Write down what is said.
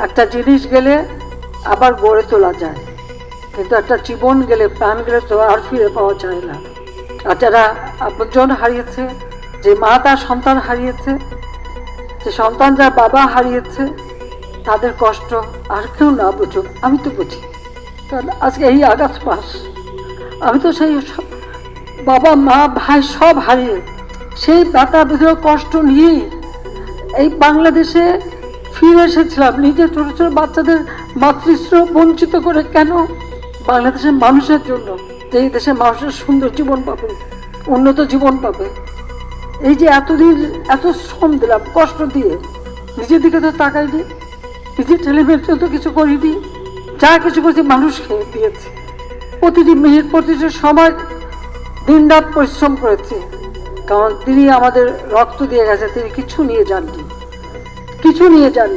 একটা জিনিস গেলে আবার গড়ে তোলা যায়, কিন্তু একটা জীবন গেলে, প্রাণ গেলে তো আর ফিরে পাওয়া যায় না। আর যারা আপনজন হারিয়েছে, যে মা তার সন্তান হারিয়েছে, যে সন্তান যার বাবা হারিয়েছে, তাদের কষ্ট আর কেউ না বুঝুক, আমি তো বুঝি। কারণ আজকে এই আগস্ট মাস, আমি তো সেই বাবা মা ভাই সব হারিয়ে সেই ব্যথা বিধ কষ্ট নিয়েই এই বাংলাদেশে ফিরে এসেছিলাম। নিজের ছোট ছোট বাচ্চাদের মাতৃস্নেহ বঞ্চিত করে কেন? বাংলাদেশের মানুষের জন্য, যে এই দেশের মানুষের সুন্দর জীবন পাবে, উন্নত জীবন পাবে। এই যে এতদিন এত শ্রম দিলাম, কষ্ট দিয়ে, নিজের দিকে তো তাকাইনি, নিজের ছেলেমেয়ের জন্য তো কিছু করিনি। যা কিছু করছি মানুষকে দিয়েছি, প্রতিটি মিনিট প্রতিটি সময় দিন রাত পরিশ্রম করেছি। কারণ তিনি আমাদের রক্ত দিয়ে গেছে, তিনি কিছু নিয়ে যাননি, কিছু নিয়ে যাননি।